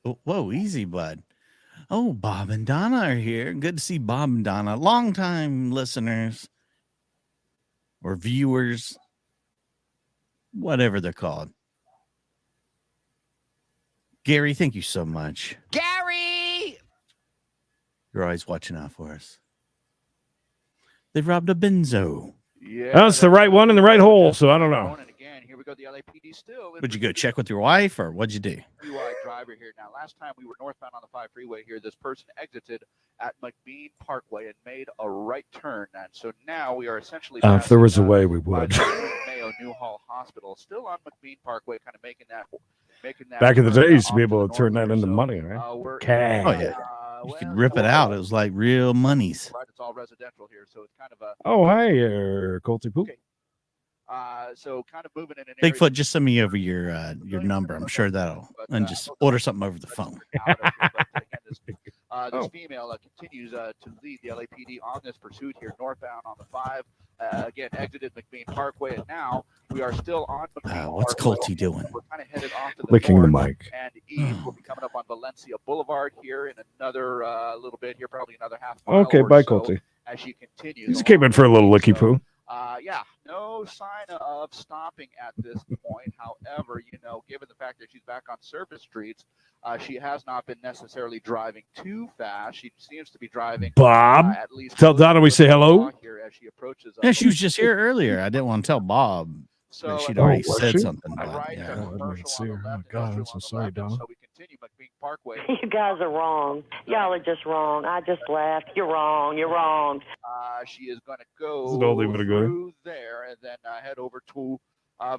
Oh, whoa, easy, bud. Oh, Bob and Donna are here. Good to see Bob and Donna. Longtime listeners or viewers, whatever they're called. Gary, thank you so much. Gary! You're always watching out for us. They've robbed a benzo. Yeah. That's the right one in the right hole, so I don't know. And again, here we go. The LAPD still. Would you go check with your wife, or what'd you do? UI driver here. Now, last time we were northbound on the 5 freeway here, this person exited at McBean Parkway and made a right turn. And so now we are essentially if there was a way, we would. Mayo Newhall Hospital, still on McBean Parkway, kind of making that. Back in the day, you used to be able to turn that into money, right? Cash. Oh, yeah. You could rip it out. It was like real monies. Right, it's all residential here, so it's kind of a. Oh, hi, Colty Poop. Okay. So kind of moving in an Bigfoot, area. Just send me over your number. I'm sure that'll, and just order something over the phone. This female continues to lead the LAPD on this pursuit here, northbound on the 5. Again, exited McBean Parkway, and now we are still on McBean What's Colty doing? We're kind of headed off to the licking the north, mic. And Eve will be coming up on Valencia Boulevard here in another little bit here, probably another half mile. Okay, bye, Colty. As she continues. He's came in for a little licky poo. Yeah, no sign of stopping at this point. point. However, given the fact that she's back on surface streets, she has not been necessarily driving too fast. She seems to be driving. Bob, at least tell Donna we say hello. Here as she approaches. Yeah, she was just here earlier. I didn't want to tell Bob. So she'd already was said she? something. But, right, yeah. I didn't see her. Oh God, I'm so sorry, Donna. So we continue McBean Parkway. You guys are wrong. Y'all are just wrong. I just laughed. You're wrong. You're wrong. She is going to go through there and then head over to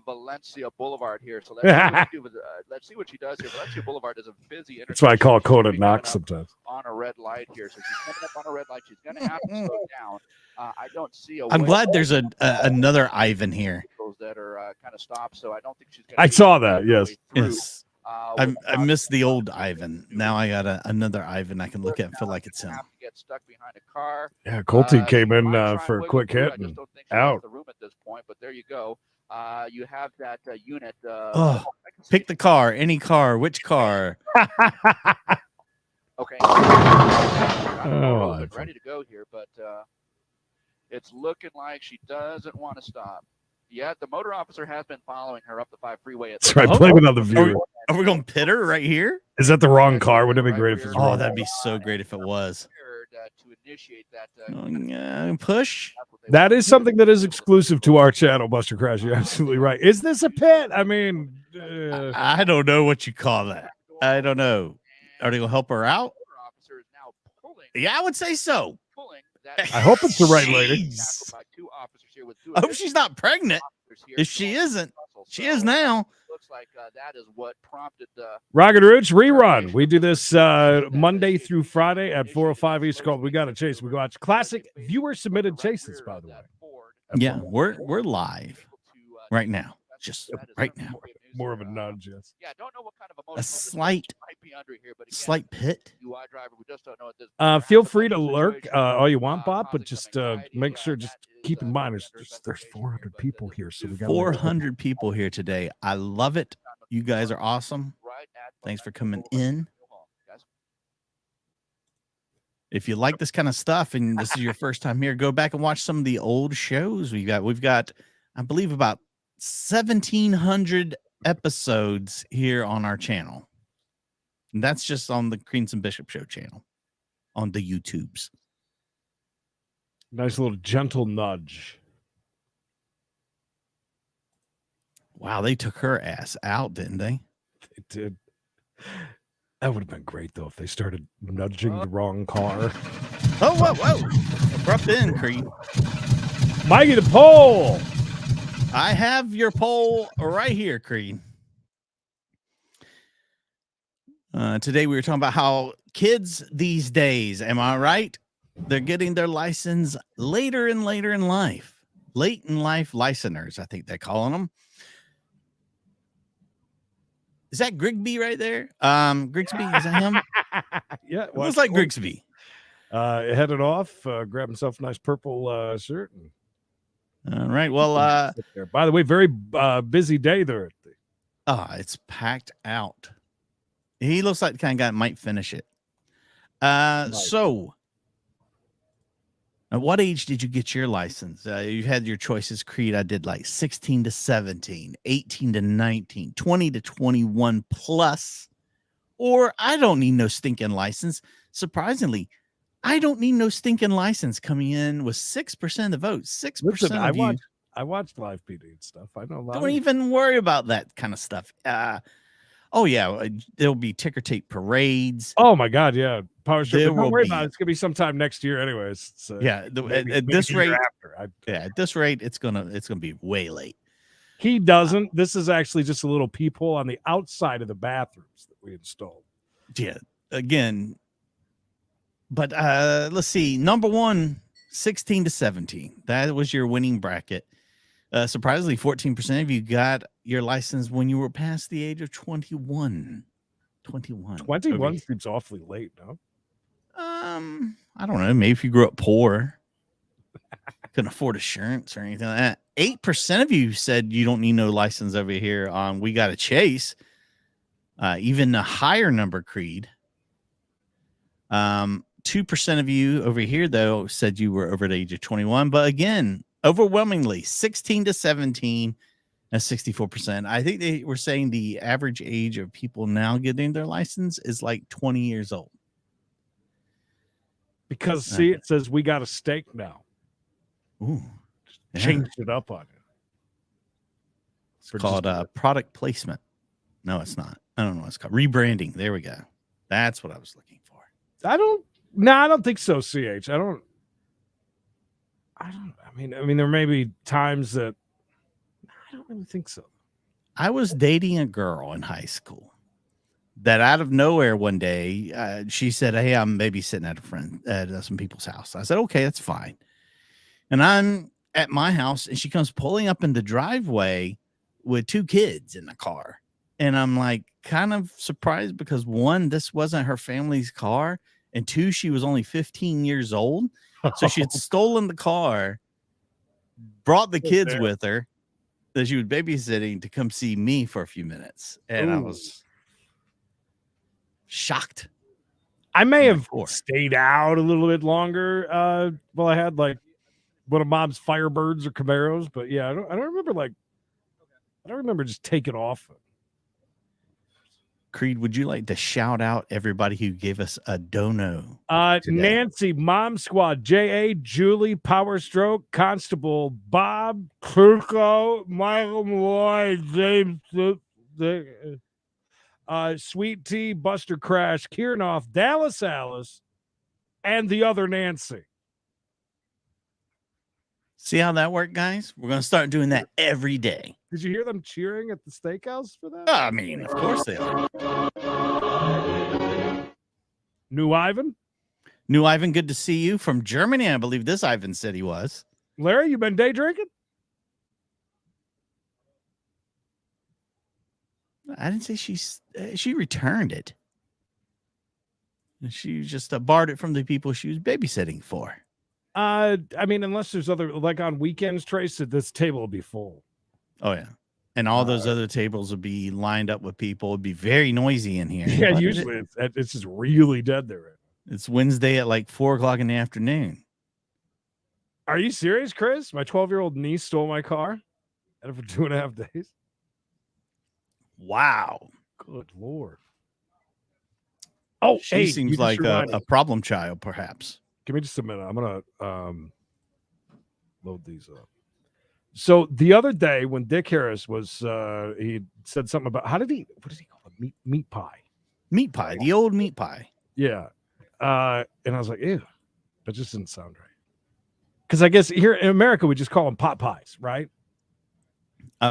Valencia Boulevard here. So let's see what she does here. Valencia Boulevard is a busy intersection. That's why I call Coda Knox sometimes. On a red light here. So she's coming up on a red light. She's going to have to slow down. I don't see a I'm glad there's another Ivan here. That are kind of stopped. So I don't think she's going I saw that. Yes. Yes. I missed the old Ivan. Now I got another Ivan I can look at and feel like it's him. Get stuck behind a car. Yeah, Colty came in for a quick hit and out. The room at this point, but there you go. You have that unit. Pick the car, any car, which car? Okay. Oh, ready to go here, but it's looking like she doesn't want to stop. Yeah, the motor officer has been following her up the 5 freeway. That's right. Blame it on the viewer. Are we going to pit her right here? Is that the wrong car? Wouldn't it be great if it was wrong? Oh, that'd be so great if it was. To initiate that. Push. That is something that is exclusive to our channel, Buster Crash. You're absolutely right. Is this a pit? I mean, I don't know what you call that. I don't know. Are they going to help her out? Yeah, I would say so. I hope it's the right lady. I hope she's not pregnant. If she isn't, she is now. Looks like that is what prompted Rocket Ridge rerun. We do this Monday through Friday at 4:05 East Coast. We got a chase. We watch classic viewer submitted chases, by the way. Yeah, we're live right now. Just right now. More of a nudge, yes. Yeah, don't know what kind of A slight pit. UI driver, we just don't know at this Feel free to lurk all you want, Bob, but just make sure, just keep in mind, there's 400 people here, so we got 400 people here today. I love it. You guys are awesome. Thanks for coming in. If you like this kind of stuff and this is your first time here, go back and watch some of the old shows we've got, I believe, about 1,700 episodes here on our channel. And that's just on the Creedence and Bishop Show channel on the YouTubes. Nice little gentle nudge. Wow, they took her ass out, didn't they? They did. That would have been great, though, if they started nudging the wrong car. Oh, whoa. Abrupt in, Creed. Mikey, the pole. I have your poll right here, Creed. Today we were talking about how kids these days, am I right? They're getting their license later and later in life. Late in life licensers, I think they're calling them. Is that Grigsby right there? Grigsby, is that him? Yeah. It looks like Grigsby. Headed off, grab himself a nice purple shirt. All right. Well, by the way, very busy day there. It's packed out. He looks like the kind of guy that might finish it. So, at what age did you get your license? You had your choices, Creed. I did like 16 to 17, 18 to 19, 20 to 21 plus, or I don't need no stinking license. Surprisingly, I don't need no stinking license coming in with 6% of the vote. 6% Listen, of you. I watched live PD and stuff. I know a lot. Don't even worry about that kind of stuff. Oh yeah, there'll be ticker tape parades. Oh my God, yeah, power strip. There Don't will worry be. about it. It's gonna be sometime next year, anyways. So Yeah, maybe at this the year rate, after. at this rate, it's gonna be way late. He doesn't. This is actually just a little peephole on the outside of the bathrooms that we installed. Yeah, again. But let's see. Number one, 16 to 17. That was your winning bracket. Surprisingly, 14% of you got your license when you were past the age of 21. 21. 21 seems awfully late, no? I don't know. Maybe if you grew up poor, couldn't afford insurance or anything like that. 8% of you said you don't need no license over here on We Got to Chase. Even a higher number, Creed. 2% of you over here, though, said you were over the age of 21. But again, overwhelmingly, 16 to 17, That's 64%. I think they were saying the average age of people now getting their license is like 20 years old. Because see, it says we got a stake now. Ooh, changed it up on you. It's called product placement. No, it's not. I don't know what it's called. Rebranding. There we go. That's what I was looking for. I don't think so, CH. I mean, there may be times that I don't really think so. I was dating a girl in high school that out of nowhere one day, she said, "Hey, I'm babysitting at a friend at some people's house." I said, "Okay, that's fine." And I'm at my house, and she comes pulling up in the driveway with 2 kids in the car. And I'm like kind of surprised because 1, this wasn't her family's car, and 2, she was only 15 years old. So she had stolen the car, brought the kids with her that she was babysitting to come see me for a few minutes. And I was shocked. I may have stayed out a little bit longer. Well, I had like one of Mom's Firebirds or Camaros, but yeah, I don't remember just taking off. Creed, would you like to shout out everybody who gave us a dono? Nancy, Mom Squad, J.A., Julie, Power Stroke, Constable, Bob, Kirko, Michael Malloy, James, Sweet Tea, Buster Crash, Kiernoff, Dallas Alice, and the other Nancy. See how that worked, guys? We're going to start doing that every day. Did you hear them cheering at the steakhouse for that? I mean, of course they are. New Ivan? New Ivan, good to see you from Germany. I believe this Ivan said he was. Larry, you been day drinking? I didn't say she returned it. She just borrowed it from the people she was babysitting for. I mean, unless there's other, like on weekends, Trace, this table will be full. Oh, yeah. And all those other tables would be lined up with people. It'd be very noisy in here. Yeah, usually it's just really dead there. It's Wednesday at like 4:00 in the afternoon. Are you serious, Chris? My 12-year-old niece stole my car. Had it for 2.5 days. Wow. Good Lord. Oh, she seems like a problem child, perhaps. Give me just a minute. I'm going to load these up. So the other day when Dick Harris was, he said something about, what does he call it? Meat pie. Meat pie, the old meat pie. Yeah. And I was like, ew, that just didn't sound right. Because I guess here in America, we just call them pot pies, right?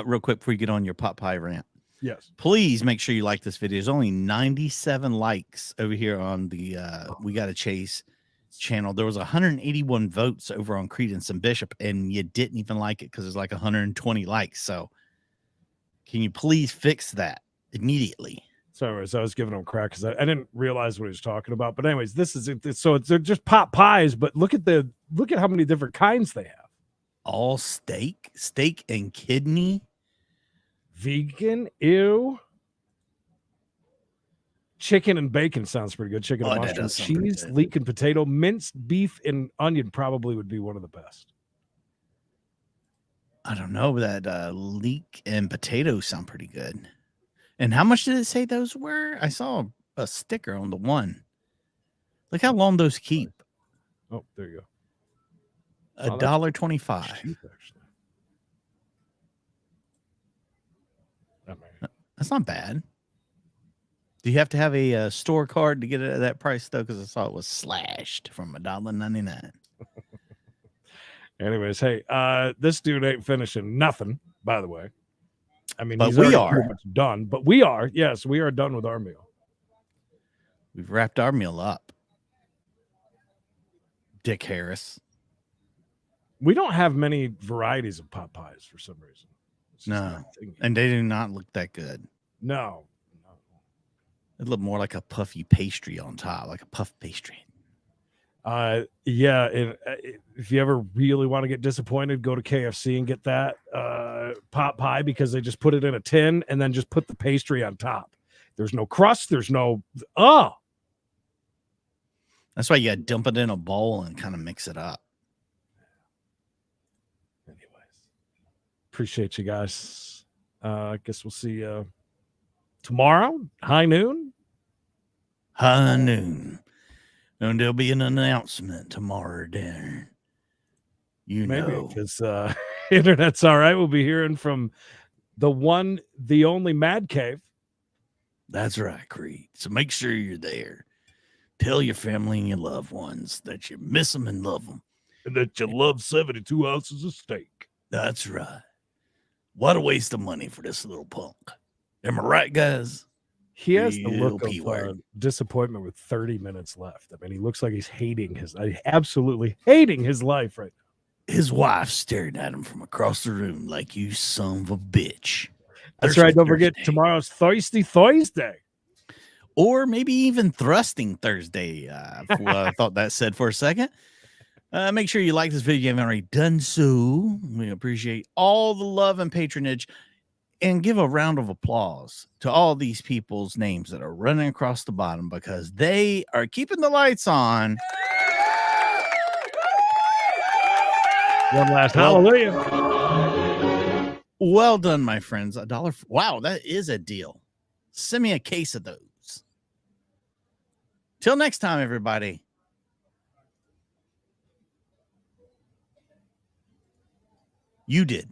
Real quick before you get on your pot pie rant. Yes. Please make sure you like this video. There's only 97 likes over here on the We Gotta Chase channel. There was 181 votes over on Creedence and Bishop, and you didn't even like it because there's like 120 likes. So can you please fix that immediately? Sorry, I was giving him crap because I didn't realize what he was talking about. But anyways, this is it. So they're just pot pies, but look at how many different kinds they have. All steak and kidney. Vegan, ew. Chicken and bacon sounds pretty good. Chicken and mushroom, cheese, leek and potato, minced beef and onion probably would be one of the best. I don't know, that leek and potato sound pretty good. And how much did it say those were? I saw a sticker on the one. Look how long those keep. Oh, there you go. $1.25. That's not bad. Do you have to have a store card to get it at that price, though? Because I saw it was slashed from $1.99. Anyways, hey, this dude ain't finishing nothing, by the way. I mean, but we are pretty much done. But we are, yes, we are done with our meal. We've wrapped our meal up. Dick Harris. We don't have many varieties of pot pies for some reason. No, and they do not look that good. No. It looked more like a puffy pastry on top, like a puff pastry. Yeah. And if you ever really want to get disappointed, go to KFC and get that pot pie because they just put it in a tin and then just put the pastry on top. There's no crust. There's no. Oh. That's why you got to dump it in a bowl and kind of mix it up. Appreciate you guys. I guess we'll see tomorrow, high noon. High noon. And there'll be an announcement tomorrow, Darren. You Maybe know. if his internet's all right, we'll be hearing from the one, the only Mad Cave. That's right, Creed. So make sure you're there. Tell your family and your loved ones that you miss them and love them. And that you love 72 ounces of steak. That's right. What a waste of money for this little punk. Am I right, guys? He has the Real look of P-word. disappointment with 30 minutes left. I mean, he looks like he's absolutely hating his life right now. His wife staring at him from across the room like, you son of a bitch. That's right. Don't forget, tomorrow's Thirsty Thursday. Or maybe even Thrusting Thursday. I thought that said for a second. Make sure you like this video if you haven't already done so. We appreciate all the love and patronage. And give a round of applause to all these people's names that are running across the bottom because they are keeping the lights on. One last hallelujah. Well done, my friends. $1. Wow, that is a deal. Send me a case of those. Till next time, everybody. You did.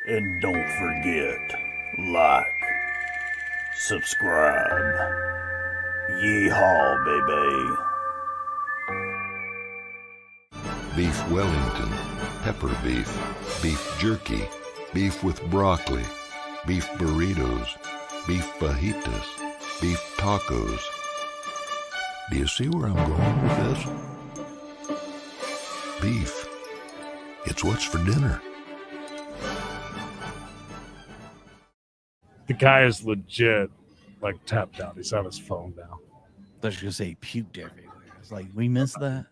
And don't forget, like, subscribe. Yeehaw, baby. Beef Wellington, pepper beef, beef jerky, beef with broccoli, beef burritos, beef fajitas, beef tacos. Do you see where I'm going with this? Beef. It's what's for dinner. The guy is legit, like, tapped out. He's on his phone now. I was going to say puked everywhere. It's like, we missed that.